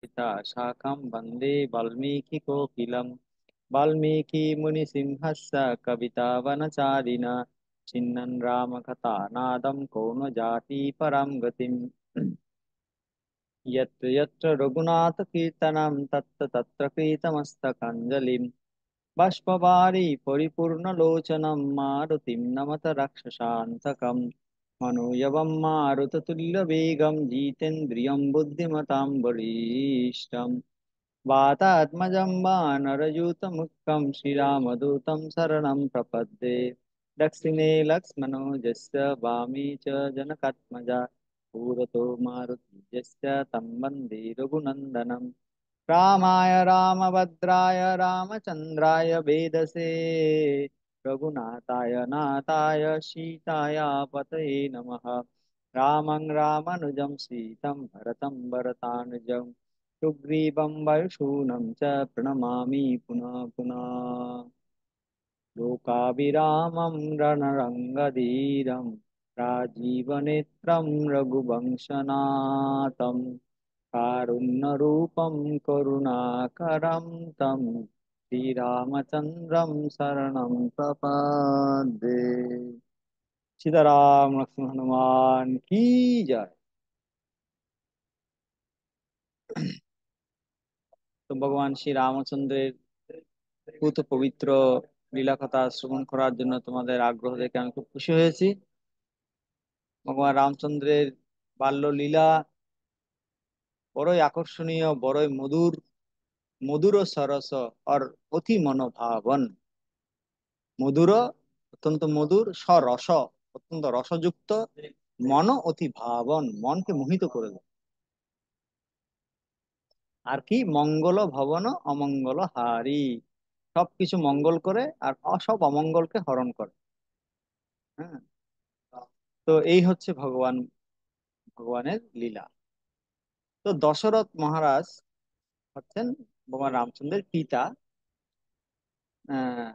पिता शाखं वन्दे वाल्मीकिकोकिलं वाल्मीकिमुनिसिंहस्य कवितावनचारिण छिन्नन् रामकथानादं को न जाति परं गतिम् यत्र यत्र रघुनाथकीर्तनं तत्र तत्र कृतमस्तकाञ्जलिं बाष्पवारी परिपूर्णलोचनं मारुतिं नमत रक्षसान्तकम् मनोजवं मारुततुल्यवेगं जितेन्द्रियं बुद्धिमतां वरिष्ठम् वातात्मजं वानरयूतमुख्यं श्रीरामदूतं शरणं प्रपद्ये दक्षिणे लक्ष्मणोजस्य वामे च जनकात्मजा पुरतो मारुतिस्य तं वन्दे रघुनन्दनं रामाय रामभद्राय रामचन्द्राय वेदसे रघुनाथाय नाथाय सीताया पतये नमः रामं रामानुजं सीतं भरतं भरतानुजम् सुग्रीवं वैष्णूनं च प्रणमामि पुनः पुनः लोकाभिरामं रणरङ्गधीरं राजीवनेत्रं रघुवंशनाथं कारुण्यरूपं करुणाकरं तं श्रीरामचन्द्रं शरणं प्रपद्ये। सीताराम लक्ष्मण हनुमान की जय। তো ভগবান শ্রী রামচন্দ্রের পুত পবিত্র লীলা কথা শ্রবণ করার জন্য তোমাদের আগ্রহ দেখে আমি খুব খুশি হয়েছি। ভগবান রামচন্দ্রের বাল্য লীলা বড়ই আকর্ষণীয়, বড়ই মধুর, মধুর সরস আর অতি মনোভাবন। মধুর, অত্যন্ত মধুর, সরস, অত্যন্ত রসযুক্ত, মন অতি ভাবন, মনকে মোহিত করে দেয়। আর কি মঙ্গল ভবন অমঙ্গল হারি, সবকিছু মঙ্গল করে আর সব অমঙ্গলকে হরণ করে। হ্যাঁ, তো এই হচ্ছে ভগবানের লীলা। তো দশরথ মহারাজ হচ্ছেন ভগবান রামচন্দ্রের পিতা। আহ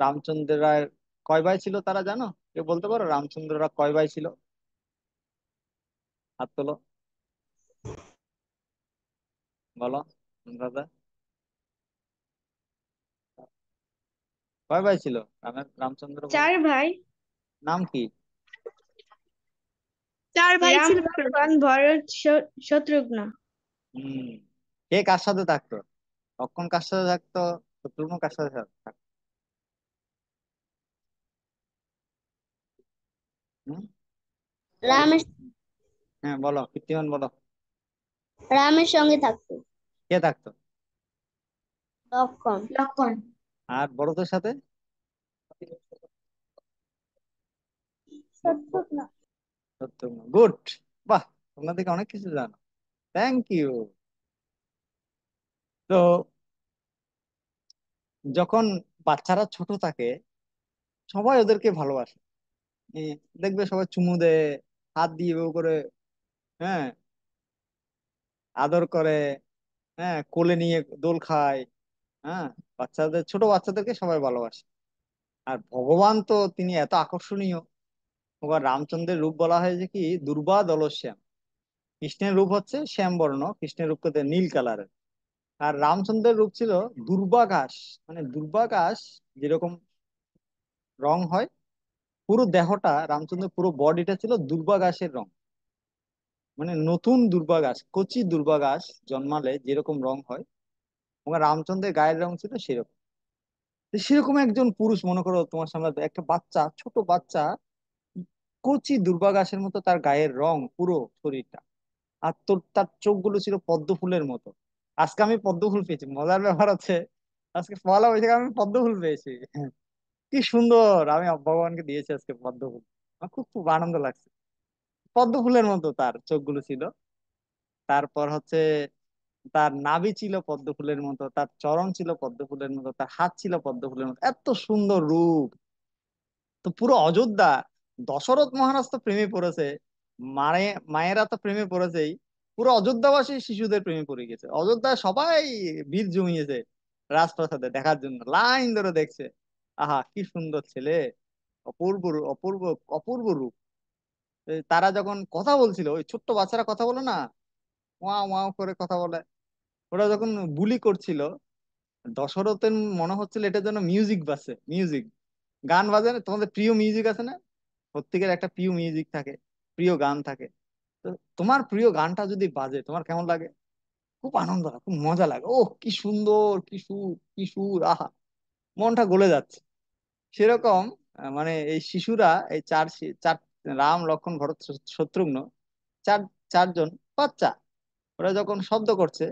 রামচন্দ্র রায়ের কয় ভাই ছিল তারা জানো? কেউ বলতে পারো রামচন্দ্ররা কয় ভাই ছিল? হাত তোলো, বলো দাদা। কয় ভাই ছিল রামচন্দ্র, বলো। চার ভাই। নাম কি? চার ভাই রাম, ছিল প্রভু। লক্ষ্মণ, ভরত, শত্রুঘ্ন। হম। কে কার সাথে থাকতো? লক্ষ্মণ কার সাথে থাকতো? শত্রুঘ্ন কার সাথে থাকতো? হম। রামের হ্যাঁ বলো, কীর্তিমান বলো। রামের সঙ্গে থাকতো কে থাকতো? লক্ষণ। লক্ষণ। আর ভরতের সাথে? শত্রুঘ্ন। শত্রুঘ্ন, গুড। বাহ, তোমরা থেকে অনেক কিছু জানো। Thank you. তো যখন বাচ্চারা ছোট থাকে সবাই ওদেরকে ভালোবাসে। এ, দেখবে সবাই চুমু দেয়, হাত দিয়ে বউ করে, হ্যাঁ, আদর করে, হ্যাঁ, কোলে নিয়ে দোল খায়। হ্যাঁ, বাচ্চাদের, ছোট বাচ্চাদেরকে সবাই ভালোবাসে। আর ভগবান তো তিনি এত আকর্ষণীয়। ভগবান রামচন্দ্রের রূপ বলা হয় যে কি দুর্বা দলশ্যাম। কৃষ্ণের রূপ হচ্ছে শ্যাম বর্ণ, কৃষ্ণের রূপ করতে নীল কালারের। আর রামচন্দ্রের রূপ ছিল দুর্বাঘাস। মানে দুর্বাঘাস যেরকম রং হয়, পুরো দেহটা, রামচন্দ্রের পুরো বডিটা ছিল দুর্বাঘাসের রং। মানে নতুন দুর্বাঘাস, কচি দুর্বাঘাস জন্মালে যেরকম রং হয়, তোমার রামচন্দ্রের গায়ের রং ছিল সেরকম। তো সেরকম একজন পুরুষ, মনে করো তোমার সামনে একটা বাচ্চা, ছোট বাচ্চা, কচি দুর্বাঘাসের মতো তার গায়ের রং, পুরো শরীরটা। আর তার চোখগুলো ছিল পদ্ম ফুলের মতো। আজকে আমি পদ্ম ফুল পেয়েছি, মজার ব্যাপার আছে, আজকে পয়লা বৈশাখে আমি পদ্ম ফুল পেয়েছি। কি সুন্দর, আমি ভগবানকে দিয়েছি আজকে পদ্ম ফুল। আমার খুব খুব আনন্দ লাগছে। পদ্ম ফুলের মতো তার চোখগুলো ছিল। তারপর হচ্ছে তার নাভি ছিল পদ্ম ফুলের মতো, তার চরণ ছিল পদ্ম ফুলের মতো, তার হাত ছিল পদ্ম ফুলের মতো, এত সুন্দর রূপ। তো পুরো অযোধ্যা, দশরথ মহারাজ তো প্রেমে পড়েছে, মায়ে মায়েরা তো প্রেমে পড়েছেই, পুরো অযোধ্যাবাসী শিশুদের প্রেমে পড়ে গেছে। অযোধ্যায় সবাই ভিড় জমিয়েছে রাজপ্রাসাদে দেখার জন্য, লাইন ধরে দেখছে। আহা কি সুন্দর ছেলে, অপূর্ব অপূর্ব অপূর্ব রূপ। তারা যখন কথা বলছিল, ওই ছোট্ট বাচ্চারা কথা বলে না, ওয়া ওয়া করে কথা বলে, ওরা যখন বুলি করছিল, দশরথের মনে হচ্ছিল এটা যেন মিউজিক বাজছে, মিউজিক, গান বাজে না? তোমাদের প্রিয় মিউজিক আছে না? প্রত্যেকের একটা প্রিয় মিউজিক থাকে, প্রিয় গান থাকে। তো তোমার প্রিয় গানটা যদি বাজে তোমার কেমন লাগে? খুব আনন্দ লাগে, খুব মজা লাগে, ওহ কি সুন্দর, কি সুর, কি সুর, আহা, মনটা গলে যাচ্ছে। সেরকম মানে এই শিশুরা, এই চার, রাম লক্ষ্মণ ভরত শত্রুঘ্ন, চার, চারজন বাচ্চা, ওরা যখন শব্দ করছে,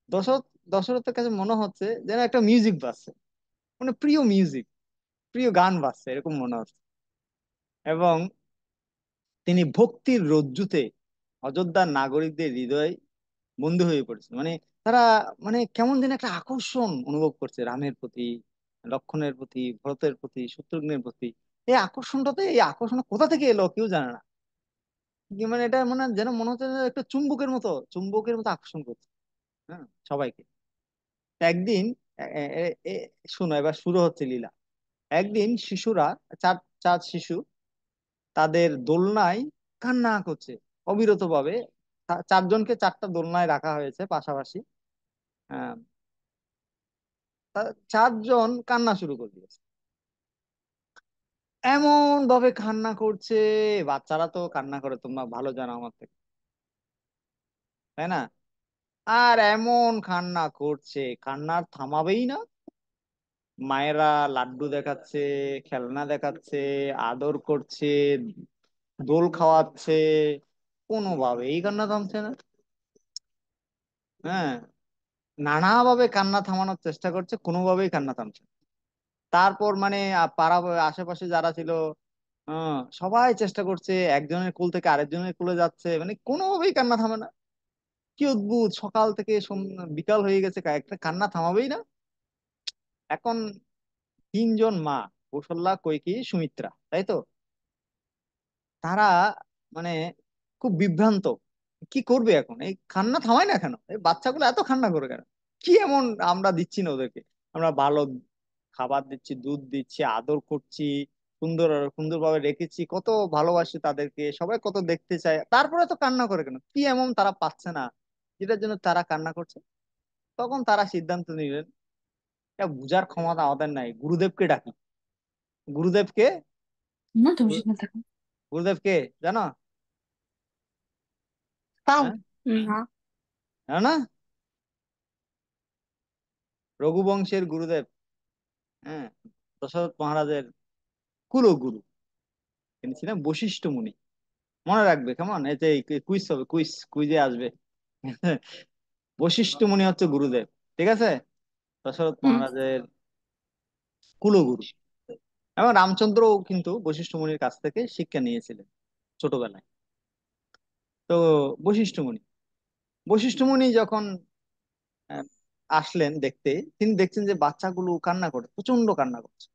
দশরথ দশরথের কাছে মনে হচ্ছে যেন একটা মিউজিক বাজছে, মানে প্রিয় মিউজিক, প্রিয় গান বাজছে, এরকম মনে হচ্ছে। এবং তিনি ভক্তির রজ্জুতে অযোধ্যার নাগরিকদের হৃদয়ে বন্দী হয়ে পড়েছে। মানে তারা, মানে কেমন যেন একটা আকর্ষণ অনুভব করছে রামের প্রতি, লক্ষ্মণের প্রতি, ভরতের প্রতি, শত্রুঘ্নের প্রতি। এই আকর্ষণ কোথা থেকে এলো কেউ জানে না। মানে এটা মনে যেন মনে হচ্ছে যে একটা চুম্বকের মতো আকর্ষণ করছে, হ্যাঁ, সবাইকে। তো একদিন এ- এ- এ- এ- শোনো, এবার শুরু হচ্ছে লীলা। একদিন শিশুরা, চার, চার শিশু, তাদের দোলনায় কান্না করছে অবিরত ভাবে। চারজনকে চারটা দোলনায় রাখা হয়েছে পাশাপাশি। আহ, চারজন কান্না শুরু করে দিয়েছে, এমন ভাবে কান্না করছে। বাচ্চারা তো কান্না করে, তোমরা ভালো জানো আমার থেকে, তাই না? আর এমন কান্না করছে, কান্নার থামাবেই না। মায়েরা লাড্ডু দেখাচ্ছে, খেলনা দেখাচ্ছে, আদর করছে, দোল খাওয়াচ্ছে, কোনোভাবেই কান্না থামছে না। হ্যাঁ, নানাভাবে কান্না থামানোর চেষ্টা করছে, কোনোভাবেই কান্না থামছে না। তারপর মানে পাড়া আশেপাশে যারা ছিল, সবাই চেষ্টা করছে, একজনের কোল থেকে আরেকজনের কোলে যাচ্ছে, মানে কোনোভাবেই কান্না থামে না। কি অদ্ভুত, সকাল থেকে বিকাল হয়ে গেছে, একটা কান্না থামাবেই না। এখন তিনজন মা, কৌশল্যা, কৈকেয়ী, সুমিত্রা, তাই তো, তারা মানে খুব বিভ্রান্ত। কি করবে এখন? এই কান্না থামায় না কেন? এই বাচ্চাগুলো এত কান্না করে কেন? কি এমন আমরা দিচ্ছি না ওদেরকে? আমরা ভালো খাবার দিচ্ছি, দুধ দিচ্ছি, আদর করছি, সুন্দর সুন্দরভাবে রেখেছি, কত ভালোবাসি তাদেরকে, সবাই কত দেখতে চায়, তারপরে তো কান্না করে কেন? কি এমন তারা পাচ্ছে না যেটার জন্য তারা কান্না করছে? তখন তারা সিদ্ধান্ত নিলেন, এটা বুঝার ক্ষমতা আমাদের নাই, গুরুদেবকে ডাকি। গুরুদেবকে, না তুমি গু- সেখানে থাকো। গুরুদেবকে জানো? তাও হ্যাঁ, না। জানো না? রঘুবংশের গুরুদেব, হ্যাঁ, দশরথ মহারাজের কুলগুরু, তিনি ছিলেন বশিষ্ঠ মুনি। মনে রাখবে, কেমন, এতে কুইজ হবে, কুইজে আসবে। বশিষ্ঠ মুনি হচ্ছে গুরুদেব, ঠিক আছে, দশরথ হুম। মহারাজের কুলগুরু। এবং রামচন্দ্রও কিন্তু বশিষ্ঠ মুনির কাছ থেকে শিক্ষা নিয়েছিলেন ছোটবেলায়। তো বশিষ্ঠ মুনি বশিষ্ঠ মুনি যখন আহ, আসলেন দেখতে, তিনি দেখছেন যে বাচ্চাগুলো কান্না করে, প্রচন্ড কান্না করছে।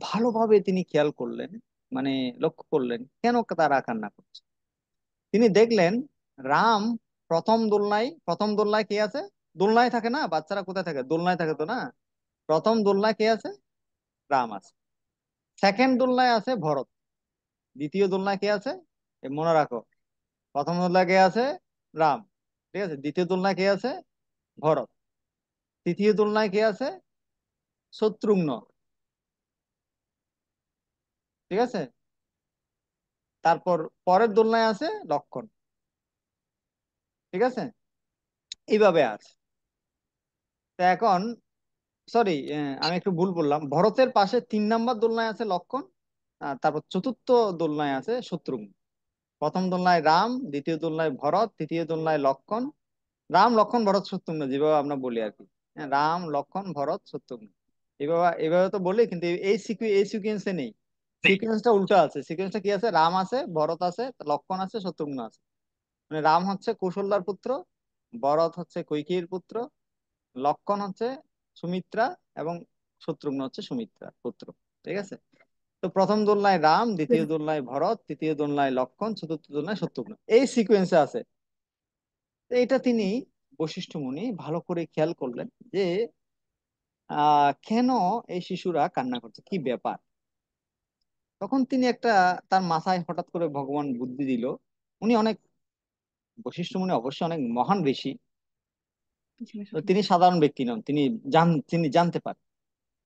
ভালোভাবে তিনি খেয়াল করলেন, মানে লক্ষ্য করলেন কেন তারা কান্না করছে। তিনি দেখলেন রাম প্রথম দোলনায় কে আছে? দোলনায় থাকে না, বাচ্চারা কোথায় থাকে? দোলনায় থাকে তো না। প্রথম দোলনায় কে আছে? রাম আছে। সেকেন্ড দোলনায় আছে ভরত। দ্বিতীয় দোলনায় কে আছে? মনে রাখো, প্রথম দোলনায় কে আছে? রাম, ঠিক আছে। দ্বিতীয় দোলনায় কে আছে? ভরত। তৃতীয় দোলনায় কে আছে? শত্রুঘ্ন, ঠিক আছে। তারপর পরের দোলনায় আছে লক্ষণ, ঠিক আছে। এইভাবে আছে। তা এখন, সরি, আমি একটু ভুল বললাম, ভরতের পাশে 3 নাম্বার দোলনায় আছে লক্ষণ, আর তারপর চতুর্থ দোলনায় আছে শত্রুঘ্ন। প্রথম দোলনায় রাম, দ্বিতীয় দোলনায় ভরত, তৃতীয় দোলনায় লক্ষণ। রাম, লক্ষণ, ভরত, শত্রুঘ্ন, যেভাবে আমরা বলি আর কি। হ্যাঁ, রাম, লক্ষণ, ভরত, শত্রুঘ্ন, এভাবে এভাবে তো বলি, কিন্তু এই সিকুয়েন্সে নেই। সিকুয়েন্সটা উল্টো আছে। সিকুয়েন্সটা কি আছে? রাম আছে, ভরত আছে, লক্ষণ আছে, শত্রুঘ্ন আছে। মানে রাম হচ্ছে কৌশল্যার পুত্র, ভরত হচ্ছে কৈকেয়ীর পুত্র, লক্ষণ হচ্ছে সুমিত্রা, এবং শত্রুঘ্ন হচ্ছে সুমিত্রার পুত্র, ঠিক আছে। তো প্রথম দোলনায় রাম, দ্বিতীয় দোলনায় ভরত, তৃতীয় দোলনায় লক্ষণ, চতুর্থ দোলনায় শত্রুঘ্ন, এই সিকোয়েন্সে আছে। তো এটা তিনি, বশিষ্ঠ মুনি ভালো করে খেয়াল করলেন যে কেন এই শিশুরা কান্না করছে, কি ব্যাপার। তখন তিনি একটা, তার মাথায় হঠাৎ করে ভগবান বুদ্ধি দিল। উনি অনেক, বশিষ্ঠ মুনি অবশ্যই অনেক মহান ঋষি। তো তিনি সাধারণ ব্যক্তি নন, তিনি জানতে পারেন।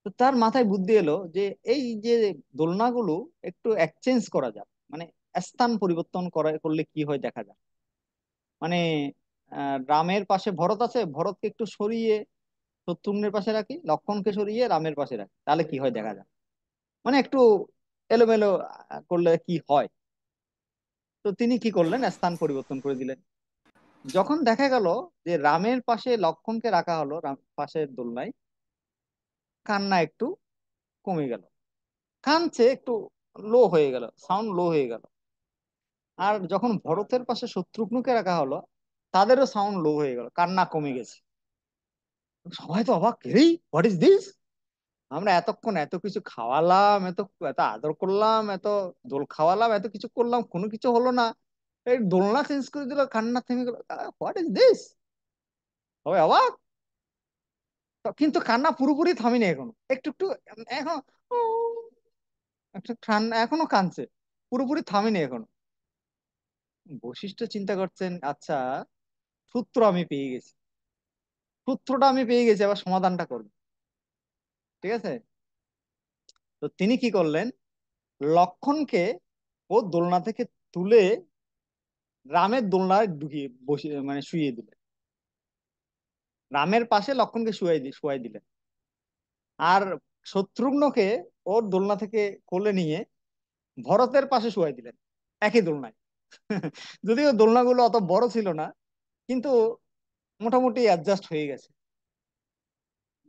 তো তার মাথায় বুদ্ধি এলো যে এই যে দোলনাগুলো একটু এক্সচেঞ্জ করা যায়, মানে স্থান পরিবর্তন করলে কি হয় দেখা যায়। মানে রামের পাশে ভরত আছে, ভরতকে একটু সরিয়ে শত্রুঘ্নের পাশে রাখি, লক্ষ্মণকে সরিয়ে রামের পাশে রাখি, তাহলে কি হয় দেখা যায়। মানে একটু এলোমেলো করলে কি হয়। তো তিনি কি করলেন, স্থান পরিবর্তন করে দিলেন। যখন দেখা গেল যে রামের পাশে লক্ষ্মণকে রাখা হলো, পাশের দোলনায়, কান্না একটু কমে গেল, কানছে একটু লো হয়ে গেল, সাউন্ড লো হয়ে গেল। আর যখন ভরতের পাশে শত্রুঘ্নকে রাখা হলো, তাদেরও সাউন্ড লো হয়ে গেল, কান্না কমে গেছে। সবাই তো অবাক, এই হোয়াট ইজ দিস, আমরা এতক্ষণ এত কিছু খাওয়ালাম, এত এত আদর করলাম, এত দোল খাওয়ালাম, এত কিছু করলাম, কোনো কিছু হলো না, এই দোলনা চেঞ্জ করে দিল, কান্না থেমে গেল, হোয়াট ইজ দিস। সবাই অবাক। কিন্তু কান্না পুরোপুরি থামিনি এখনো, একটু একটু এখন একটু ঠান্ডা, এখনো কাঁদছে, পুরোপুরি থামিনি এখনো। বশিষ্ঠ চিন্তা করছেন, আচ্ছা সূত্র আমি পেয়ে গেছি, সূত্রটা আমি পেয়ে গেছি, আবার সমাধানটা করবো। ঠিক আছে। তো তিনি কি করলেন, লক্ষণকে ও দোলনা থেকে তুলে রামের দোলনায় ঢুকিয়ে বসিয়ে, মানে শুইয়ে দিলেন। রামের পাশে লক্ষণকে শুয়াই দিলেন। আর শত্রুঘ্নকে ওর দোলনা থেকে কোলে নিয়ে ভরতের পাশে শুয়াই দিলেন, একই দোলনায়। যদিও দোলনাগুলো অত বড় ছিল না, কিন্তু মোটামুটি অ্যাডজাস্ট হয়ে গেছে।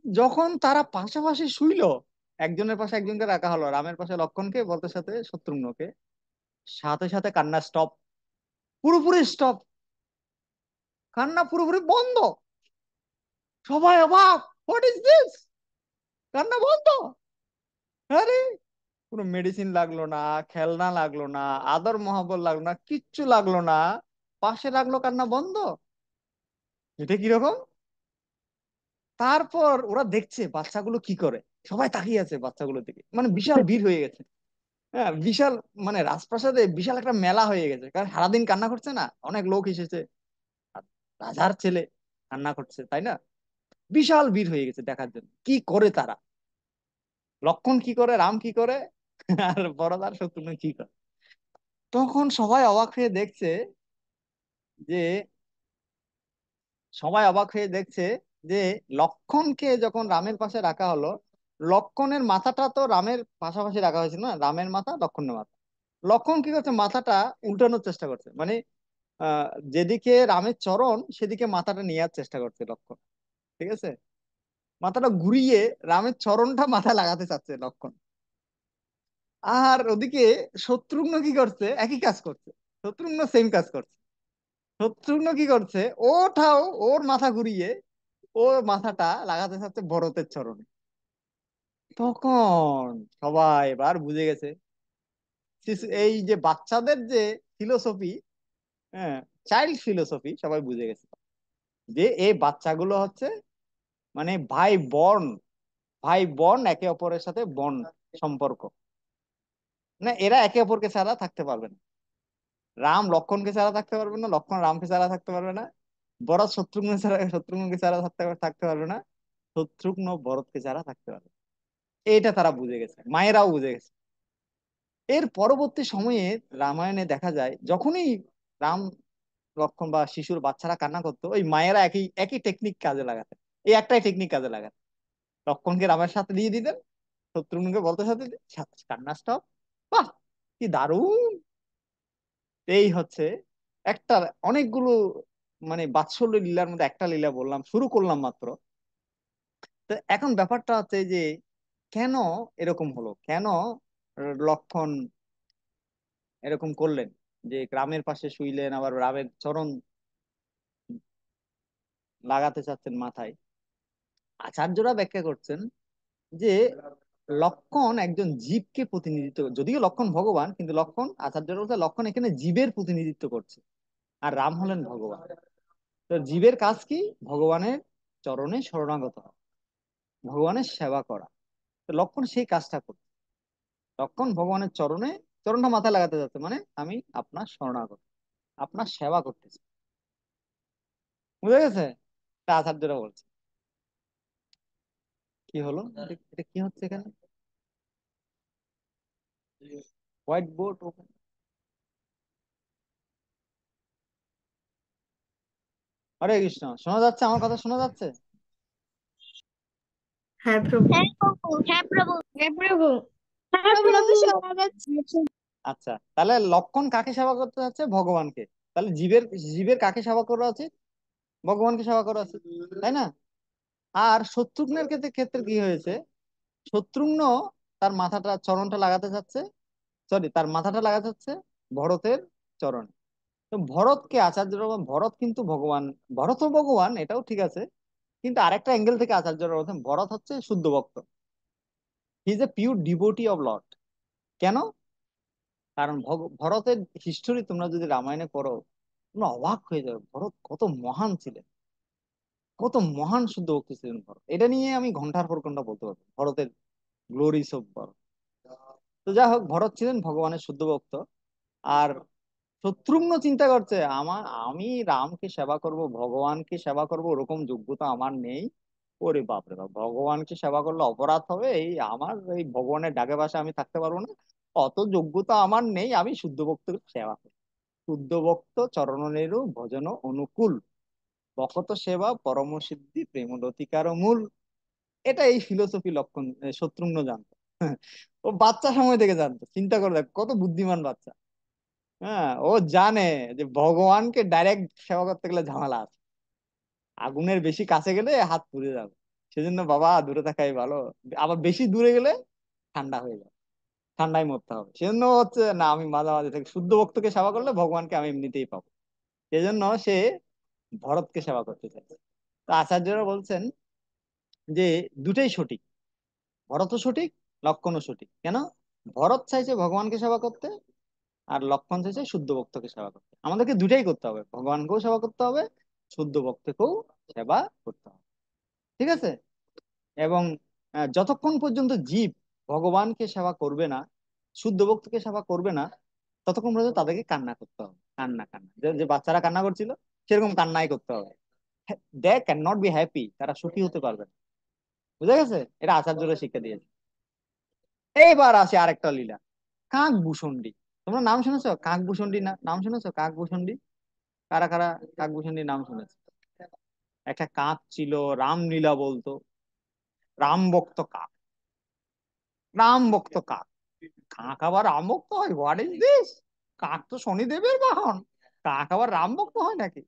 যখন তারা পাশাপাশি শুইলো, একজনের পাশে একজনকে রাখা হলো, রামের পাশে লক্ষণকে, ভরতের সাথে শত্রুঘ্নকে, সাথে সাথে কান্না স্টপ, পুরোপুরি স্টপ, কান্না পুরোপুরি বন্ধ। সবাই অবাক, হোয়াট ইজ দিস, কান্না বন্ধ। আরে কোনো মেডিসিন লাগলো না, খেলনা লাগলো না, আদর মহব্বত লাগলো না, কিচ্ছু লাগলো না, পাশে রাখলো, কান্না বন্ধ। এটা কিরকম। তারপর ওরা দেখছে বাচ্চাগুলো কি করে, সবাই তাকিয়ে আছে বাচ্চাগুলোর দিকে, মানে বিশাল ভিড় হয়ে গেছে। হ্যাঁ বিশাল, মানে রাজপ্রাসাদে বিশাল একটা মেলা হয়ে গেছে, কারণ সারাদিন কান্না করছে না, অনেক লোক এসেছে, আর রাজার ছেলে কান্না করছে, তাই না। বিশাল ভিড় হয়ে গেছে দেখার জন্য কি করে তারা, লক্ষণ কি করে, রাম কি করে, আর বড়দার শত্রুঘ্ন কি করে। তখন সবাই অবাক হয়ে দেখছে যে সবাই অবাক হয়ে দেখছে যে লক্ষণকে যখন রামের পাশে রাখা হলো, লক্ষণের মাথাটা তো রামের পাশাপাশি রাখা হয়েছিল না, রামের মাথা লক্ষণের মাথা, লক্ষণ কি করছে, মাথাটা উল্টানোর চেষ্টা করছে, মানে আহ যেদিকে রামের চরণ সেদিকে মাথাটা নেওয়ার চেষ্টা করছে লক্ষণ। ঠিক আছে। মাথাটা ঘুরিয়ে রামের চরণটা মাথায় লাগাতে চাচ্ছে লক্ষণ। আর ওদিকে শত্রুঘ্ন কি করছে, একই কাজ করছে, শত্রুঘ্ন সেম কাজ করছে। শত্রুঘ্ন কি করছে, ওটাও ওর মাথা ঘুরিয়ে ওর মাথাটা লাগাতে চাচ্ছে ভরতের চরণে। তখন সবাই এবার বুঝে গেছে, এই যে বাচ্চাদের যে ফিলোসফি, হ্যাঁ, চাইল্ড ফিলোসফি, সবাই বুঝে গেছে যে এই বাচ্চাগুলো হচ্ছে মানে ভাই বোন একে অপরের সাথে বন্ড সম্পর্ক, না এরা একে অপরকে ছাড়া থাকতে পারবে না। রাম লক্ষণকে ছাড়া থাকতে পারবে না, লক্ষণ রামকে ছাড়া থাকতে পারবে না, ভরত শত্রুঘ্নকে ছাড়া থাকতে থাকতে পারবে না, শত্রুঘ্ন ভরতকে ছাড়া থাকতে পারবে না। এইটা তারা বুঝে গেছে, মায়েরাও বুঝে গেছে। এর পরবর্তী সময়ে রামায়ণে দেখা যায় যখনই রাম লক্ষণ বা শিশুর বাচ্চারা কান্না করতো, ওই মায়েরা একই একই টেকনিক কাজে লাগাতেন। এই একটাই টেকনিক কাজে লাগাতেন, লক্ষণকে রামের সাথে দিয়ে দিতেন, শত্রুঘ্নকে বলতে সাথে কান্না স্টপ। বাহ, কি দারুণ। এই হচ্ছে একটা, অনেকগুলো মানে বাৎসল্য লীলার মধ্যে একটা লীলা বললাম, শুরু করলাম মাত্র। তো এখন ব্যাপারটা হচ্ছে যে কেন এরকম হলো, কেন লক্ষণ এরকম করলেন, যে গ্রামের পাশে শুইলেন, আবার রামের চরণ লাগাতে চাচ্ছেন মাথায়। আচার্যরা ব্যাখ্যা করছেন যে লক্ষণ একজন জীবকে প্রতিনিধিত্ব, যদিও লক্ষণ ভগবান, কিন্তু লক্ষণ, আচার্যরা বলতে লক্ষণ এখানে জীবের প্রতিনিধিত্ব করছে, আর রাম হলেন ভগবান। তো জীবের কাজ কি, ভগবানের চরণে শরণাগত হওয়া, ভগবানের সেবা করা। তো লক্ষণ সেই কাজটা করছে, লক্ষণ ভগবানের চরণে, চরণটা মাথায় লাগাতে যাচ্ছে, মানে আমি আপনার শরণাগত, আপনার সেবা করতেছি। বুঝা গেছে। এটা আচার্যরা বলছে। কি হলো, এটা কি হচ্ছে এখানে? White board open. Hare Krishna, শোনা যাচ্ছে? আমার কথা শোনা যাচ্ছে? হ্যাঁ প্রভু। হ্যাঁ প্রভু, হ্যাঁ প্রভু, হ্যাঁ প্রভু। হ্যাঁ প্রভু। আচ্ছা, তাহলে লক্ষণ কাকে সেবা করতে যাচ্ছে? ভগবানকে। তাহলে জীবের জীবের কাকে সেবা করা উচিত? ভগবানকে সেবা করা উচিত, তাই না? আর শত্রুঘ্নের ক্ষেত্রে ক্ষেত্রে কি হয়েছে? শত্রুঘ্ন তার মাথাটা চরণটা লাগাতে চাচ্ছে, সরি তার মাথাটা লাগাতে চাচ্ছে ভরতের চরণে। তো ভরতকে আচার্যরা ভরত কিন্তু ভগবান, ভরতও ভগবান, এটাও ঠিক আছে, কিন্তু আরেকটা অ্যাঙ্গেল থেকে আচার্যরা বলছেন ভরত হচ্ছে শুদ্ধ ভক্ত। He is a pure devotee of Lord. কেন? কারণ ভরতের হিস্টোরি তোমরা যদি রামায়ণে পড়ো, তোমরা অবাক হয়ে যাবে ভরত কত মহান ছিলেন, কত মহান শুদ্ধ ভক্ত ছিলেন ভরত। এটা নিয়ে আমি ঘন্টার পর ঘন্টা বলতে পারবো, ভরতের গ্লোরিস অফ ভরত। তো যাই হোক, ভরত ছিলেন ভগবানের শুদ্ধ ভক্ত। আর শত্রুঘ্ন চিন্তা করছে আমি রামকে সেবা করব, ভগবানকে সেবা করব, ওরকম যোগ্যতা আমার নেই। ওরে বাপরে বাপ, ভগবানকে সেবা করলে অপরাধ হবে, আমার এই ভগবানের ডাকে বাসে আমি থাকতে পারবো না, অত যোগ্যতা আমার নেই, আমি শুদ্ধ ভক্তের সেবা করি। শুদ্ধ ভক্ত চরণেরু ভজন অনুকূল, ভকত সেবা পরম সিদ্ধি প্রেম লতিকার মূল। এটা এই ফিলোসফি লক্ষণ শত্রুঘ্ন জানতো। ও বাচ্চা সময় থেকে জানতো, চিন্তা করে দেখ কত বুদ্ধিমান বাচ্চা। হ্যাঁ, ও জানে যে ভগবানকে ডাইরেক্ট সেবা করতে গেলে ঝামেলা আছে, আগুনের বেশি কাছে গেলে হাত পুড়ে যাবে, সেজন্য বাবা দূরে থাকাই ভালো। আবার বেশি দূরে গেলে ঠান্ডা হয়ে যাবে, ঠান্ডায় মরতে হবে। সেজন্য হচ্ছে না, আমি মাঝামাঝি থেকে শুদ্ধ ভক্তকে সেবা করলে ভগবানকে আমি এমনিতেই পাবো। সেজন্য সে ভরতকে সেবা করতে চাইছে। তো আচার্যরা বলছেন যে দুটাই সঠিক, ভরতও সঠিক, লক্ষণও সঠিক। কেন? ভরত চাইছে ভগবানকে সেবা করতে, আর লক্ষণ চাইছে শুদ্ধ ভক্তকে সেবা করতে। আমাদেরকে দুটাই করতে হবে, ভগবানকেও সেবা করতে হবে, শুদ্ধ ভক্তকেও সেবা করতে হবে। ঠিক আছে? এবং যতক্ষণ পর্যন্ত জীব ভগবানকে সেবা করবে না, শুদ্ধ ভক্তকে সেবা করবে না, ততক্ষণ পর্যন্ত তাদেরকে কান্না করতে হবে। কান্না কান্না, যে যে বাচ্চারা কান্না করছিল সেরকম কান্নাই করতে হবে। They can not be happy, তারা সুখী হতে পারবে না। বুঝা গেছে? এটা আচার্যরা শিক্ষা দিয়েছে। এইবার আসে আরেকটা লীলা, কাকভূষণ্ডী। তোমরা নাম শুনেছো কাকভূষণ্ডী? না, নাম শুনেছো কাকভূষণ্ডী? কারা কারা কাকভূষণ্ডীর নাম শুনেছে? একটা কাক ছিল, রামলীলা বলতো, রাম ভক্ত কাক, রাম ভক্ত কাক। কাক আবার রাম ভক্ত হয়? What is this! কাক তো শনিদেবের বাহন, কাক আবার রাম ভক্ত হয় নাকি?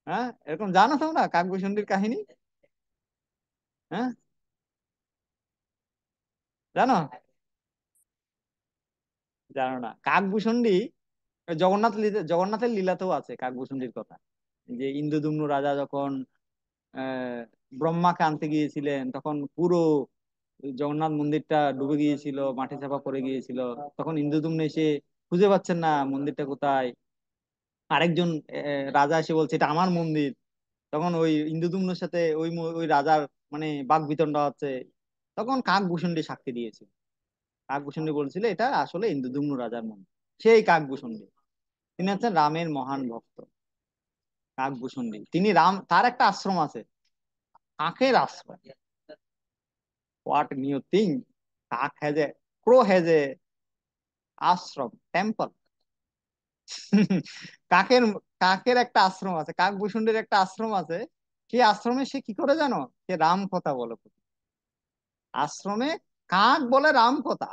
হ্যাঁ, এরকম জানো তোমরা কাকভূষণ্ডীর কাহিনী? হ্যাঁ, জানো? জানো না? কাকভূষণ্ডী জগন্নাথের লীলাতেও আছে কাকভূষণ্ডীর কথা। যে ইন্দ্রদ্যুম্ন রাজা যখন আহ ব্রহ্মাকে আনতে গিয়েছিলেন, তখন পুরো জগন্নাথ মন্দিরটা ডুবে গিয়েছিল, মাটি চাপা পড়ে গিয়েছিল। তখন ইন্দ্রদ্যুম্ন এসে খুঁজে পাচ্ছেন না মন্দিরটা কোথায়। আরেকজন রাজা এসে বলছে এটা আমার মন্দির। তখন ওই ইন্দ্রদ্যুম্নের সাথে ওই রাজার মানে বাকবিতণ্ডা হচ্ছে। তখন কাকভূষণ্ডী সাক্ষী দিয়েছে, কাকভূষণ্ডী বলছিল এটা আসলে ইন্দ্রদ্যুম্ন রাজার মন্দির। সেই কাকভূষণ্ডী, তিনি হচ্ছেন রামের মহান ভক্ত। কাকভূষণ্ডী তিনি রাম, তার একটা আশ্রম আছে, কাকের আশ্রম। What new thing! কাক has a, crow has a ashram, temple. কাকের কাকের একটা আশ্রম আছে, কাকভূষণ্ডীর একটা আশ্রম আছে। সেই আশ্রমে সে কি করে জানো? সে রাম কথা বলে। আশ্রমে কাক বলে রাম কথা।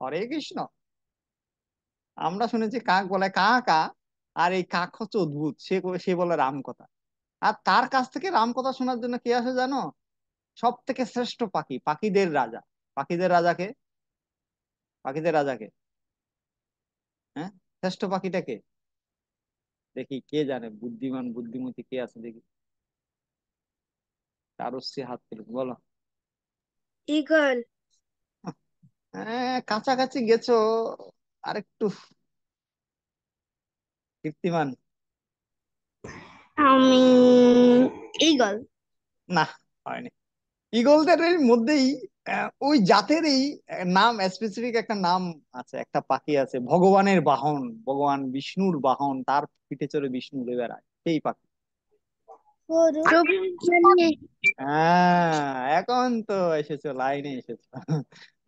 হরে কৃষ্ণ! আমরা শুনেছি কাক বলে কা কা, আর এই কাক হচ্ছে অদ্ভুত, সে বলে রাম কথা। আর তার কাছ থেকে রাম কথা শোনার জন্য কে আসে জানো? সব থেকে শ্রেষ্ঠ পাখি, পাখিদের রাজা। পাখিদের রাজাকে, পাখিদের রাজাকে, হ্যাঁ, শ্রেষ্ঠ পাখিটাকে দেখি কে জানে, বুদ্ধিমান বুদ্ধিমতী কে আছে দেখি, কারোসি হাত তুলে বলো। ঈগল। হ্যাঁ, কাছাকাছি গেছো, আরেকটু কীর্তিমান। আমি ঈগল। না, হয়নি। ঈগলদের এর মধ্যেই ওই জাতেরই নাম, স্পেসিফিক একটা নাম আছে, একটা পাখি আছে ভগবানের বাহন, ভগবান বিষ্ণুর বাহন, তার পিঠে চড়ে বিষ্ণু উড়ে বেড়ায়, সেই পাখি। প্রভু মানে এখন তো এসেছো, লাইনে এসেছো।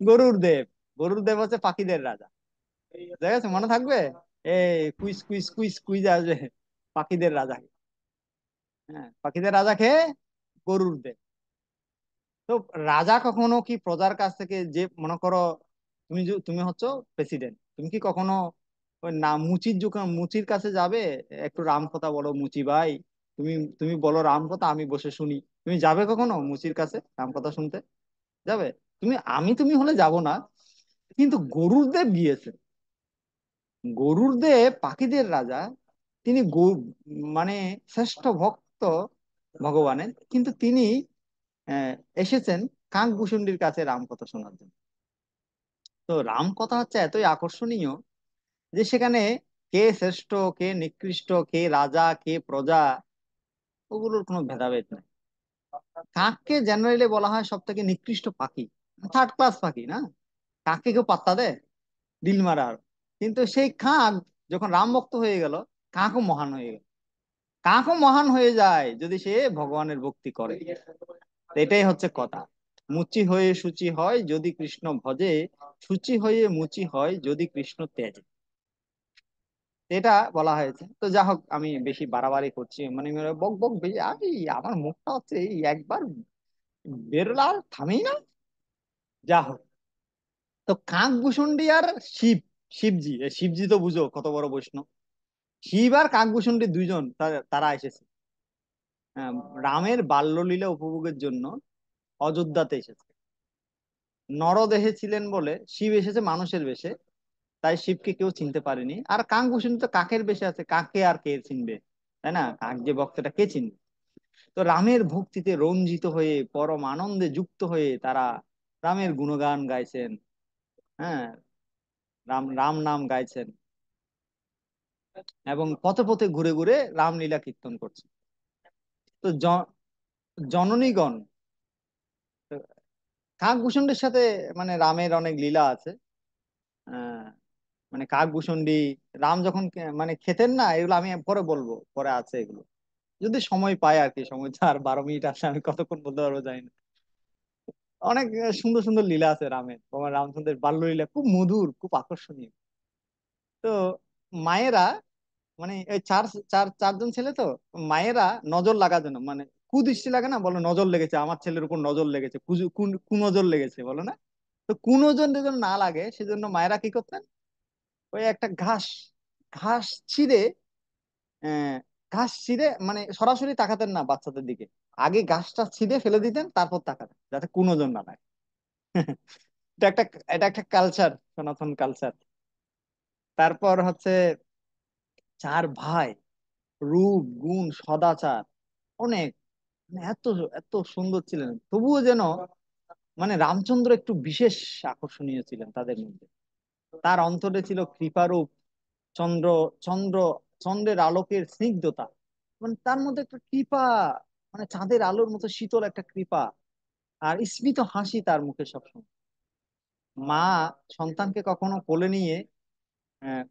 গরুর দেব। গরুর দেব হচ্ছে পাখিদের রাজা। ঠিক আছে, মনে থাকবে। এই কুইজ কুইজ কুইজ কুইজ আসবে। পাখিদের রাজা। হ্যাঁ, পাখিদের রাজা খেয়ে গরুর দেব। তো রাজা কখনো কি প্রজার কাছ থেকে, যে মনে করো তুমি হচ্ছ প্রেসিডেন্ট, তুমি কি কখনো ওই না মুচির যখন মুচির কাছে যাবে, একটু রাম কথা বলো মুচি ভাই, তুমি তুমি বলো রাম কথা, আমি বসে শুনি, তুমি যাবে কখনো মুচির কাছে রাম কথা শুনতে? যাবে? তুমি হলে যাব না। কিন্তু গরুর দেব গিয়েছে। গরুর দেব পাখিদের রাজা। তিনি মানে শ্রেষ্ঠ ভক্ত ভগবানের, কিন্তু তিনি আহ, এসেছেন কাকভূষুণ্ডির কাছে রামকথা শোনার জন্য। তো রামকথা হচ্ছে এতই আকর্ষণীয় যে সেখানে কে শ্রেষ্ঠ, কে নিকৃষ্ট, কে রাজা, কে প্রজা, ওগুলোর কোনো ভেদাভেদ নেই। কাককে জেনারেলি বলা হয় সব থেকে নিকৃষ্ট পাখি, থার্ড ক্লাস পাখি না। কাককে কেউ পাত্তা দেয়? ডিল মারার। কিন্তু সেই কাক যখন রাম ভক্ত হয়ে গেল, কাকও মহান হয়ে গেল। কাকও মহান হয়ে যায় যদি সে ভগবানের ভক্তি করে। তো এটাই হচ্ছে কথা। মুচি হয়ে শুচি হয় যদি কৃষ্ণ ভজে, শুচি হয়ে মুচি হয় যদি কৃষ্ণ তেজে। এটা বলা হয়েছে। তো যা হোক, আমি বেশি বাড়াবাড়ি করছি, মানে বক বক বেশি, আমি আমার মুখটা হচ্ছে এই একবার বেরোলে আর থামেই না। যা হোক, তো কাকভূষুণ্ডী আর শিব, শিবজি, শিবজি তো বুঝো কত বড় বৈষ্ণব। শিব আর কাকভূষুণ্ডী দুইজন তারা এসেছে আহ, রামের বাল্যলীলা উপভোগের জন্য অযোধ্যাতে এসেছে। নরদেহে ছিলেন বলে শিব এসেছে মানুষের বেশে, তাই শিবকে কেউ চিনতে পারেনি। আর কাকভূষুণ্ডী তো কাকের বেশে আছে, কাকে আর কে চিনবে, তাই না? কাক যে ভক্তটা কে চিনবে? তো রামের ভক্তিতে রঞ্জিত হয়ে পরম আনন্দে যুক্ত হয়ে তারা রামের গুণগান গাইছেন। হ্যাঁ, রাম রাম নাম গাইছেন এবং পথে পথে ঘুরে ঘুরে রামলীলা কীর্তন করছেন। তো জননীগণ, কাকভূষণের সাথে মানে রামের অনেক লীলা আছে। আহ মানে কাকভূষণ্ডী, রাম যখন মানে খেতেন না, এগুলো আমি পরে বলবো, পরে আছে এগুলো, যদি সময় পাই আর কি। সময় তো আর 12 মিনিট আছে, আমি কতক্ষণ বলতে পারবো জানি না। অনেক সুন্দর সুন্দর লীলা আছে রামের, তোমার রামচন্দ্রের বাল্য লীলা খুব মধুর, খুব আকর্ষণীয়। তো মায়েরা, মানে এই চারজন ছেলে তো, মায়েরা নজর লাগার জন্য, মানে কুদৃষ্টি লাগে না, বলো নজর লেগেছে আমার ছেলের উপর, নজর লেগেছে, কুনজর লেগেছে বলো না। তো কুনজর যেন না লাগে সেজন্য মায়েরা কি করতেন, ওই একটা ঘাস, ঘাস ছিঁড়ে, আহ ঘাস ছিঁড়ে, মানে সরাসরি তাকাতেন না বাচ্চাদের দিকে, আগে ঘাসটা ছিঁড়ে ফেলে দিতেন, তারপর তাকাতেন যাতে কুনজর না লাগে। এটা একটা এটা একটা কালচার, সনাতন কালচার। তারপর হচ্ছে চার ভাই, রূপ গুণ সদাচার অনেক, মানে এত এত সুন্দর ছিলেন, তবুও যেন মানে রামচন্দ্র একটু বিশেষ আকর্ষণীয় ছিলেন তাদের মধ্যে। তার অন্তরে ছিল কৃপারূপ চন্দ্র, চন্দ্র চন্দ্রের আলোকের স্নিগ্ধতা, মানে তার মধ্যে একটা কৃপা, মানে চাঁদের আলোর মতো শীতল একটা কৃপা, আর স্মিত হাসি তার মুখে সবসময়। মা সন্তানকে কখনো কোলে নিয়ে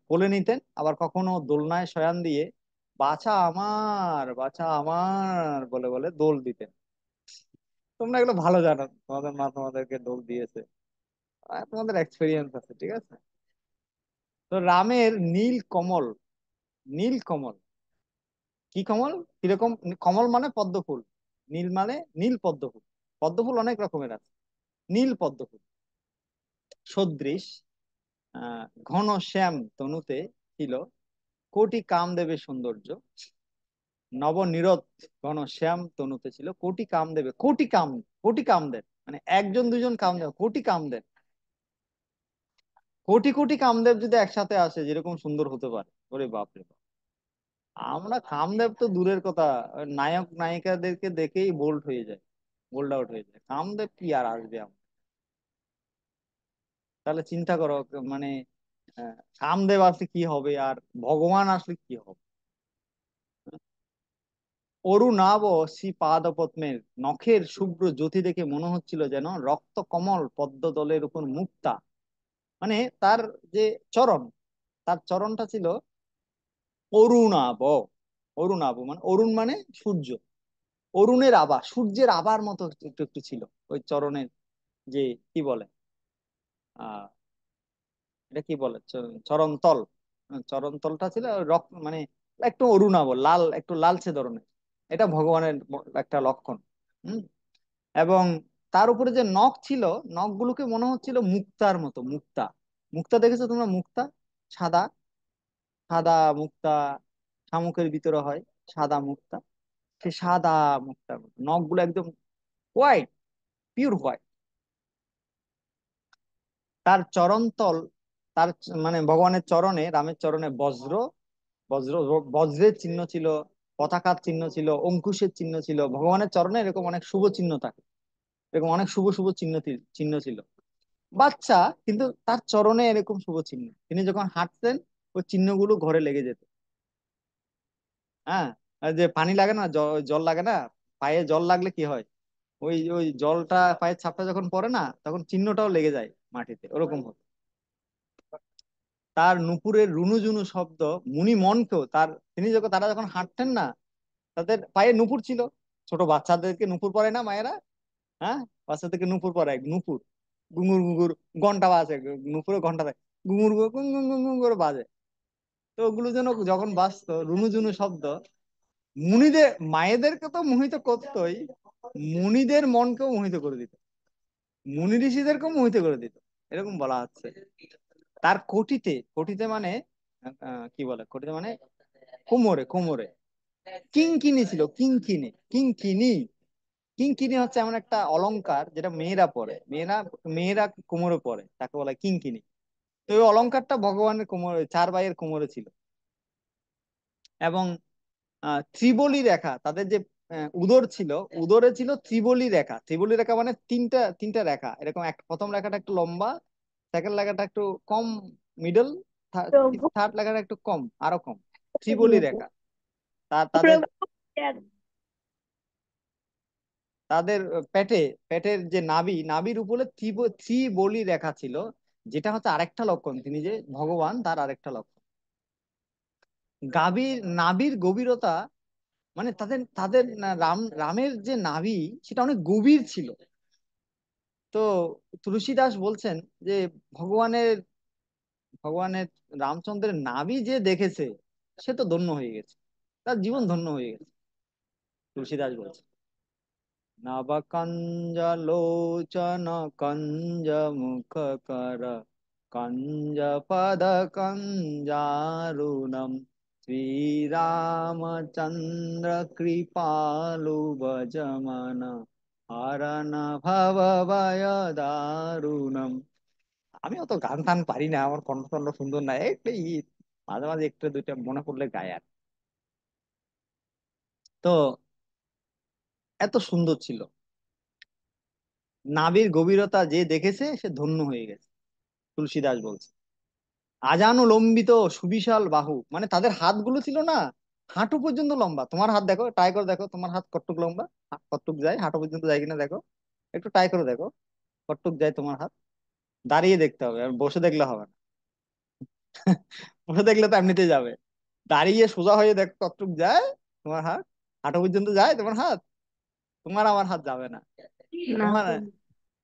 কোলে নিতেন, আবার কখনো দোলনায় শয়ান দিয়ে বাছা আমার, বাছা আমার বলে বলে দোল দিতেন। তোমরা এগুলো ভালো জানো, তোমাদের মা তোমাদেরকে দোল দিয়েছে, তোমাদের এক্সপিরিয়েন্স আছে, ঠিক আছে। তো রামের নীল কমল, নীল কমল, কি কমল, কিরকম? কমল মানে পদ্ম ফুল, নীল মানে নীল পদ্ম ফুল। পদ্ম ফুল অনেক রকমের আছে, নীল পদ্ম ফুল সদৃশ ঘন শ্যাম তনুতে ছিল কোটি কামদেবের সৌন্দর্য। নবনীরদ ঘন শ্যাম তনুতে ছিল কোটি কামদেবে, কোটি কাম, কোটি কামদেব, মানে একজন দুজন কামদেব, কোটি কামদেব, কোটি কোটি কামদেব যদি একসাথে আসে যেরকম সুন্দর হতে পারে, ওরে বাপরে বাপ। আমরা কামদেব তো দূরের কথা, ওই নায়ক নায়িকাদেরকে দেখেই বোল্ড হয়ে যায়, বোল্ড আউট হয়ে যায়, কামদেব কি আর আসবে তাহলে চিন্তা করো, মানে কামদেব আসলে কি হবে, আর ভগবান আসলে কি হবে। অরুণাভ শ্রী পাদপদ্মের নখের শুভ্র জ্যোতি দেখে মনে হচ্ছিল যেন রক্ত কমল পদ্ম দলের উপর মুক্তা, মানে তার যে চরণ, তার চরণটা ছিল অরুণাভ। অরুণাভ মানে অরুণ মানে সূর্য, অরুণের আভা, সূর্যের আভার মতো একটু একটু ছিল ওই চরণের, যে কি বলে, আহ এটা কি বলে, চরণ তল, চরণ তলটা ছিল রক্ত মানে একটু অরুণাভ লাল, একটু লালচে ধরনের। এটা ভগবানের একটা লক্ষণ। হম। এবং তার উপরে যে নখ ছিল, নখগুলোকে মনে হচ্ছিল মুক্তার মতো, মুক্তা। মুক্তা দেখেছো তোমরা? মুক্তা সাদা, সাদা মুক্তা শামুকের ভিতরে হয়, সাদা মুক্তা। সে সাদা মুক্তার মতো নখগুলো একদম হোয়াইট, পিওর হোয়াইট। তার চরণতল, তার মানে ভগবানের চরণে, রামের চরণে বজ্র, বজ্র, বজ্রের চিহ্ন ছিল, পতাকার চিহ্ন ছিল, অঙ্কুশের চিহ্ন ছিল। ভগবানের চরণে এরকম অনেক শুভ চিহ্ন থাকে, এরকম অনেক শুভ শুভ চিহ্ন চিহ্ন ছিল। বাচ্চা, কিন্তু তার চরণে এরকম শুভ চিহ্ন। তিনি যখন হাঁটতেন ওই চিহ্নগুলো ঘরে লেগে যেত। হ্যাঁ, আর যে পানি লাগে না, জল লাগে না, পায়ে জল লাগলে কি হয়, ওই ওই জলটা পায়ের ছাপটা যখন পড়ে না, তখন চিহ্নটাও লেগে যায় মাটিতে, ওরকম হতো। তার নুপুরের রুনুঝুনু শব্দ মুনি মনকেও, তার তিনি যখন, তারা যখন হাঁটতেন না, তাদের পায়ে নুপুর ছিল। ছোট বাচ্চাদেরকে নুপুর পরে না মায়েরা? হ্যাঁ, বাচ্চাদেরকে নুপুর পরায়, নুপুর, গুঙুর গুঙুর ঘন্টা বাজে, নুপুরে ঘন্টা দেয়, গুঙুর গুঙুর গুং গুং গুং গুং করে বাজে। তো ওগুলো যেন যখন বাজতো রুনুঝুনু শব্দ, মুনিদের, মায়েদেরকে তো মোহিত করতোই, মুনিদের মনকেও মোহিত করে দিত, মুনি ঋষিদেরকেও মোহিত করে দিত, এরকম বলা হচ্ছে। তার কোটিতে, কোটিতে মানে কি বলে, কোটিতে মানে কোমরে, কোমরে কিঙ্কিনি ছিল, কিঙ্কিনি, কিঙ্কিনি। কিঙ্কিনি হচ্ছে এমন একটা অলংকার যেটা মেয়েরা পরে, মেয়েরা, মেয়েরা কোমরে পরে, তাকে বলা হয় কিঙ্কিনি। তো ওই অলংকারটা ভগবানের কোমরে, চার ভাইয়ের কোমরে ছিল। এবং ত্রিবলী রেখা, তাদের যে উদর ছিল, উদরে ছিল ত্রিবলী রেখা। ত্রিবলী রেখা মানে তিনটা তিনটা রেখা এরকম, এক প্রথম রেখাটা একটু লম্বা, সেকেন্ড রেখাটা একটু কম, মিডল, প্রভু থার্ড রেখাটা একটু কম, আরো কম। ত্রিবলী রেখা। তাদের, প্রভু তাদের পেটে, পেটের যে নাভি, নাভির উপরে ত্রিবলী রেখা ছিল, যেটা হচ্ছে আরেকটা লক্ষণ, তিনি যে ভগবান তার আরেকটা লক্ষণ। গাভীর নাভির গভীরতা, মানে তাদের তাদের রামের যে নাভি, সেটা অনেক গভীর ছিল। তো তুলসীদাস বলছেন যে ভগবানের, ভগবানের রামচন্দ্রের নাভি যে দেখেছে, সে তো ধন্য হয়ে গেছে, তার জীবন ধন্য হয়ে গেছে, তুলসীদাস বলছে। নবকঞ্জলোচন কঞ্জ মুখ কর, কঞ্জ পদ কঞ্জারুণম, শ্রীরামচন্দ্র কৃপালু ভজমন, হরণ ভব ভয় দারুণম। আমি অত গান টান পারি না, আমার কণ্ঠ টণ্ঠ সুন্দর না, একটু মাঝে মাঝে একটু দুইটা মনে পড়লে গায় আর। তো এত সুন্দর ছিল, নাভির গভীরতা যে দেখেছে সে ধন্য হয়ে গেছে, তুলসীদাস বলছে। আজানুলম্বিত সুবিশাল বাহু, মানে তাদের হাতগুলো ছিল না, হাঁটু পর্যন্ত লম্বা। তোমার হাত দেখো, ট্রাই করে দেখো, তোমার হাত কতটুক লম্বা, কতটুক যায়, হাঁটু পর্যন্ত যায় কিনা দেখো, একটু ট্রাই করে দেখো, কতটুক যায় তোমার হাত। দাঁড়িয়ে দেখতে হবে, আর বসে দেখলে হবে না। বসে দেখলে তো এমনিতেই যাবে, দাঁড়িয়ে সোজা হয়ে দেখো কতটুক যায় তোমার হাত। হাঁটু পর্যন্ত যায় তোমার হাত? তোমার আমার হাত যাবে না। না তোমার, প্রভু।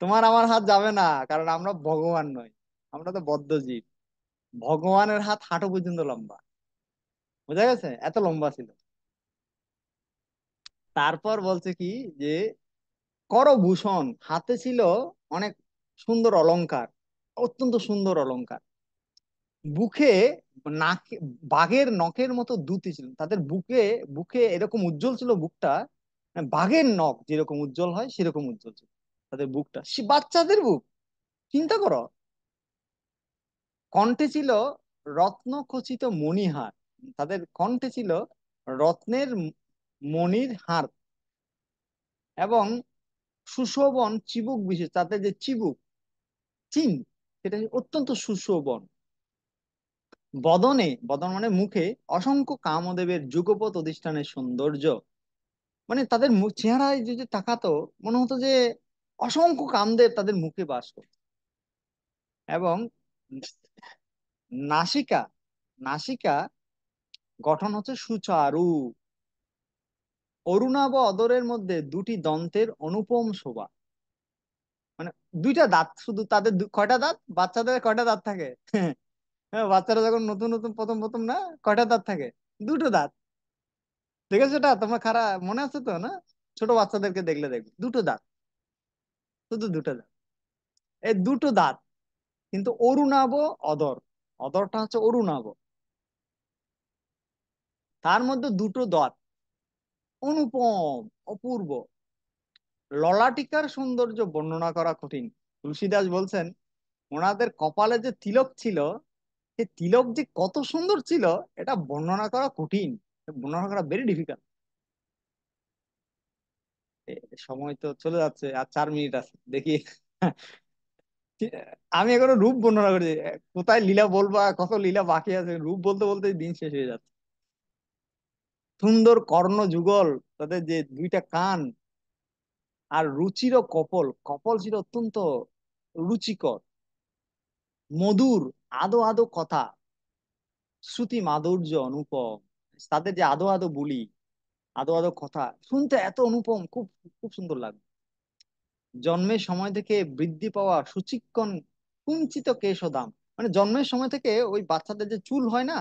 তোমার আমার হাত যাবে না, কারণ আমরা ভগবান নই, আমরা তো বদ্ধ জীব। ভগবানের হাত হাঁটু পর্যন্ত লম্বা, বোঝা গেছে, এত লম্বা ছিল। তারপর বলছে কি, যে করভূষণ, হাতে ছিল অনেক সুন্দর অলংকার, অত্যন্ত সুন্দর অলংকার। বুকে, নাকে, বাঘের নখের মতো দ্যুতি ছিল তাদের বুকে, বুকে এরকম উজ্জ্বল ছিল বুকটা, মানে বাঘের নখ যেরকম উজ্জ্বল হয় সেরকম উজ্জ্বল ছিল তাদের বুকটা। সে বাচ্চাদের বুক, চিন্তা করো। কণ্ঠে ছিল রত্নখচিত মণিহার, তাদের কণ্ঠে ছিল রত্নের মণির হার। এবং সুশোভন চিবুক বিশেষ, তাদের যে চিবুক, চিন, সেটা অত্যন্ত সুশোভন। বদনে, বদন মানে মুখে, অসংখ্য কামদেবের যুগপৎ অধিষ্ঠানের সৌন্দর্য। মানে তাদের মুখ, চেহারায় যদি তাকাতো, মনে হতো যে অসংখ্য কামদেব তাদের মুখে বাস করত। এবং নাসিকা, নাসিকা গঠন হচ্ছে সুচারু, অরুণাভ অদরের মধ্যে দুটি দন্তের অনুপম শোভা। মানে দুইটা দাঁত শুধু, তাদের কয়টা দাঁত, বাচ্চাদের কয়টা দাঁত থাকে? হ্যাঁ, বাচ্চারা যখন নতুন নতুন প্রথম প্রথম না, কয়টা দাঁত থাকে? দুটো দাঁত। দেখেছো সেটা তোমার খারাপ মনে আছে তো না? ছোট বাচ্চাদেরকে দেখলে দেখবে দুটো দাঁত, শুধু দুটো দাঁত। এই দুটো দাঁত, কিন্তু অরুণাভ অদর, অদরটা হচ্ছে অরুণাভ, তার মধ্যে দুটো দাঁত, অনুপম, অপূর্ব। ললাটিকার সৌন্দর্য বর্ণনা করা কঠিন। তুলসীদাস বলছেন ওনাদের কপালে যে তিলক ছিল, সে তিলক যে কত সুন্দর ছিল, এটা বর্ণনা করা কঠিন, বর্ণনা করা ভেরি ডিফিকাল্ট। সময় তো চলে যাচ্ছে, আর 4 মিনিট আছে, দেখি। আমি এখনো রূপ বর্ণনা করি, কোথায় লীলা বলবা, কত লীলা বাকি আছে, রূপ বলতে বলতে দিন শেষ হয়ে যাচ্ছে। সুন্দর কর্ণ যুগল, তাদের যে দুইটা কান, আর রুচির কপল, কপল ছিল অত্যন্ত রুচিকর, মধুর, আদো আদো কথা, শ্রুতি মাধুর্য অনুপম। তাদের যে আদো আদো বুলি, আদো আদো কথা শুনতে এত অনুপম, খুব খুব সুন্দর লাগে। জন্মের সময় থেকে বৃদ্ধি পাওয়া সুচিক্কণ কুঞ্চিত কেশদাম, মানে জন্মের সময় থেকে ওই বাচ্চাদের যে চুল হয় না,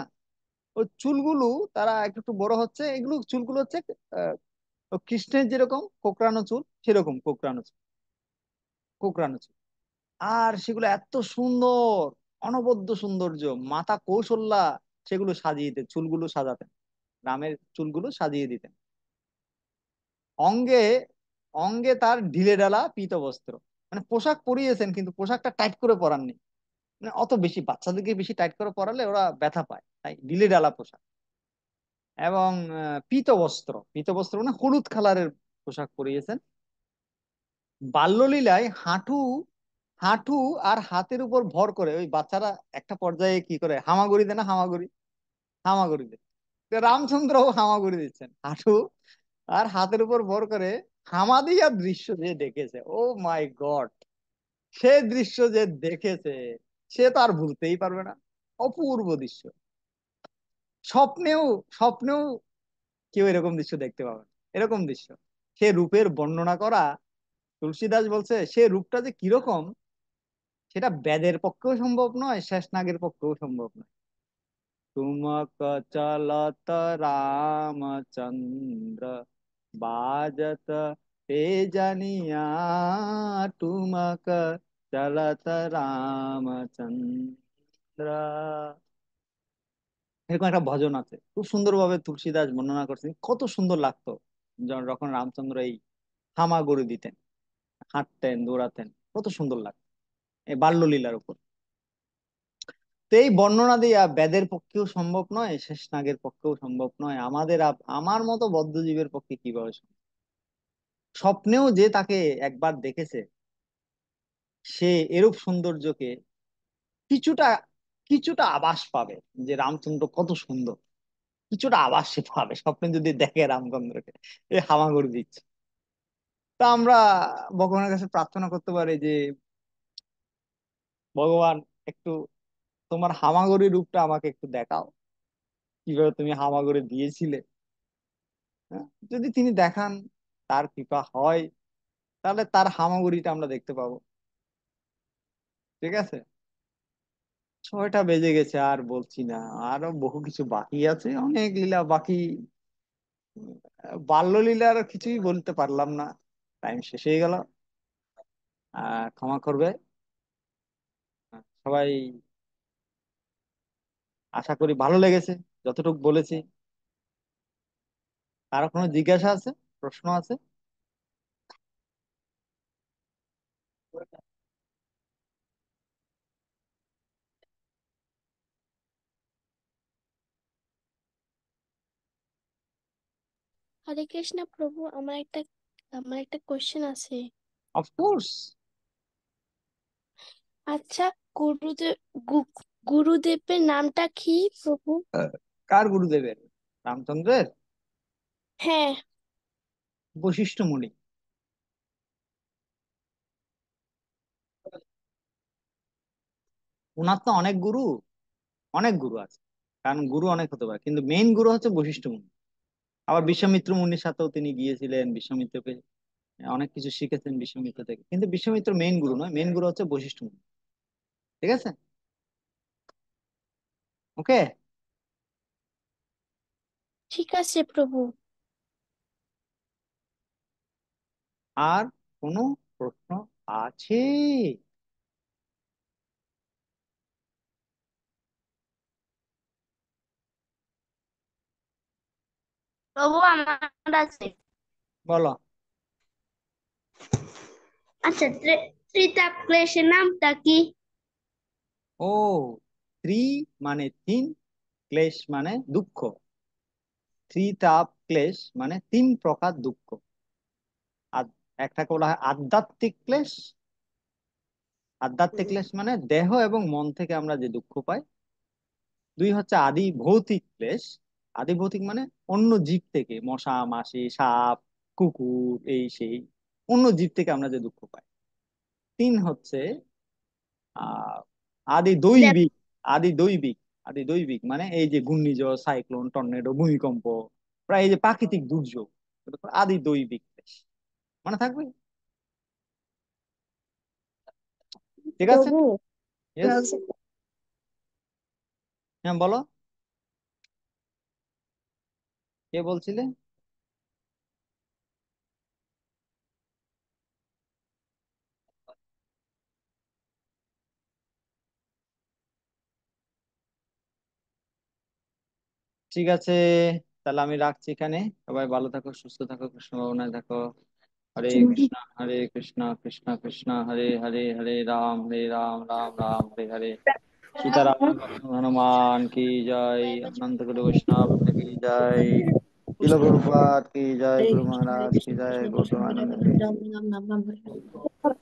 ওই চুলগুলো তারা একটু একটু বড় হচ্ছে, এগুলো চুলগুলো হচ্ছে আহ, কৃষ্ণের যেরকম কোকড়ানো চুল, সেরকম কোকড়ানো চুল, কোকড়ানো চুল। আর সেগুলো এত সুন্দর, অনবদ্য সৌন্দর্য। মাতা কৌশল্যা সেগুলো সাজিয়ে দিতেন, চুলগুলো সাজাতেন, রামের চুলগুলো সাজিয়ে দিতেন। অঙ্গে, অঙ্গে তার ঢিলে ঢালা পীত বস্ত্র, মানে পোশাক পরিয়েছেন কিন্তু পোশাকটা টাইট করে পরাননি। মানে অত বেশি বাচ্চাদেরকে বেশি টাইট করে পরালে ওরা ব্যথা পায়, তাই ঢিলে ঢালা পোশাক। এবং পীত বস্ত্র, পীত বস্ত্র মানে হলুদ কালারের পোশাক পরিয়েছেন। বাল্যলীলায় হাঁটু, হাঁটু আর হাতের উপর ভর করে ওই বাচ্চারা একটা পর্যায়ে কি করে, হামাগুড়ি দেয় না, হামাগুড়ি, হামাগুড়ি দেয়। তো রামচন্দ্রও হামাগুড়ি দিচ্ছেন, হাঁটু আর হাতের উপর ভর করে। হামাদিয়া দৃশ্য যে দেখেছে, ও মাই গড, সে দৃশ্য যে দেখেছে সে তো আর ভুলতেই পারবে না। অপূর্ব দৃশ্য, স্বপ্নেও, স্বপ্নেও কেউ এরকম দৃশ্য দেখতে পাবে না, এরকম দৃশ্য। সে রূপের বর্ণনা করা, তুলসীদাস বলছে সে রূপটা যে কিরকম, সেটা বেদের পক্ষেও সম্ভব নয়, শেষনাগের পক্ষেও সম্ভব নয়। तुमक चलत रामचंद्र, बाजत ते जनिया, तुमक चलत रामचंद्र। এরকম একটা ভজন আছে, খুব সুন্দরভাবে তুলসীদাস বর্ণনা করছেন, কত সুন্দর লাগতো যখন রামচন্দ্র এই হামাগুড়ি দিতেন, হাঁটতেন, দৌড়াতেন, কত সুন্দর লাগতো এই বাল্যলীলার উপর। তো এই বর্ণনা দিয়া বেদের পক্ষেও সম্ভব নয়, শেষনাগের পক্ষেও সম্ভব নয়, আমাদের আমার মতো বদ্ধজীবের পক্ষে কিভাবে সম্ভব? স্বপ্নেও যে তাকে একবার দেখেছে, সে এরূপ সৌন্দর্যকে কিছুটা, কিছুটা আভাস পাবে যে রামচন্দ্র কত সুন্দর, কিছুটা আভাস সে পাবে স্বপ্নে যদি দেখে রামচন্দ্রকে এই হামাগুড়ি দিচ্ছে। তা আমরা ভগবানের কাছে প্রার্থনা করতে পারি যে ভগবান, একটু তোমার হামাগুড়ি রূপটা আমাকে একটু দেখাও, কিভাবে তুমি হামাগুড়ি দিয়েছিলে। হ্যাঁ, যদি তিনি দেখান, তার কৃপা হয়, তাহলে তার হামাগুড়িটা আমরা দেখতে পাবো। ঠিক আছে, 6টা বেজে গেছে, আর বলছি না, আরো বহু কিছু বাকি আছে, অনেক লীলা বাকি। বাল্যলীলার কিছুই বলতে পারলাম না, টাইম শেষ হয়ে গেল, ক্ষমা করবে। সবাই, আশা করি ভালো লেগেছে যতটুকু বলেছি। কারো কোনো জিজ্ঞাসা আছে, প্রশ্ন আছে? হরে কৃষ্ণ প্রভু, আমার একটা কোশ্চেন আছে। অফকোর্স। আচ্ছা, গুরুদেব গুরুদেবের নামটা কি প্রভু? কার গুরুদেবের? রামচন্দ্রের? হ্যাঁ। বশিষ্ঠ মুনি। ওনার তো অনেক গুরু, অনেক গুরু আছে, কারণ গুরু অনেক হতে পারে, কিন্তু মেইন গুরু হচ্ছে বশিষ্ঠ মুনি। আবার বিশ্বামিত্র মুনির সাথেও তিনি গিয়েছিলেন, বিশ্বামিত্রকে অনেক কিছু শিখেছেন বিশ্বামিত্র থেকে। কিন্তু বিশ্বামিত্র মেইন গুরু নয়, মেইন গুরু হচ্ছে বশিষ্ঠ মুনি। ঠিক আছে, ওকে। ঠিক আছে প্রভু। আর কোনো প্রশ্ন আছে? প্রভু আমার আছে। বলো। আচ্ছা, ত্রিতাপ ক্লেশের নামটা কি? ও, ত্রি মানে তিন, ক্লেশ মানে দুঃখ। ত্রিতাপ ক্লেশ মানে তিন প্রকার দুঃখ। আর একটাকে বলা হয় আধ্যাত্মিক ক্লেশ। আধ্যাত্মিক ক্লেশ মানে দেহ এবং মন থেকে আমরা যে দুঃখ পাই। দুই হচ্ছে আদি ভৌতিক ক্লেশ। আদি ভৌতিক মানে অন্য জীব থেকে, মশা মাছি সাপ কুকুর এই সেই অন্য জীব থেকে আমরা যে দুঃখ পাই। তিন হচ্ছে আহ আদি দেব। দৈবিক। আদি দৈবিক। আদি দৈবিক মানে এই যে ঘূর্ণিঝড় সাইক্লোন টর্নেডো ভূমিকম্প, প্রায় এই যে প্রাকৃতিক দুর্যোগ, এটা তো আদি দৈবিক ক্লেশ। মনে থাকবে? ঠিক আছে। প্রভু ইয়েস। হ্যাঁ বলো, কে বলছিলে? ঠিক আছে, তাহলে আমি রাখছি এখানে। সবাই ভালো থাকো, সুস্থ থাকো, কৃষ্ণ ভাবনায় থাকো। হরে কৃষ্ণ হরে কৃষ্ণ কৃষ্ণ কৃষ্ণ হরে হরে, হরে রাম রাম রাম হরে হরে। सीताराम लक्ष्मण हनुमान की जय, अनंत गुरु वैष्णव की जय, शिल गुरुपाद की जय, गुरु महाराज की जय, गौतम आनंद की जय।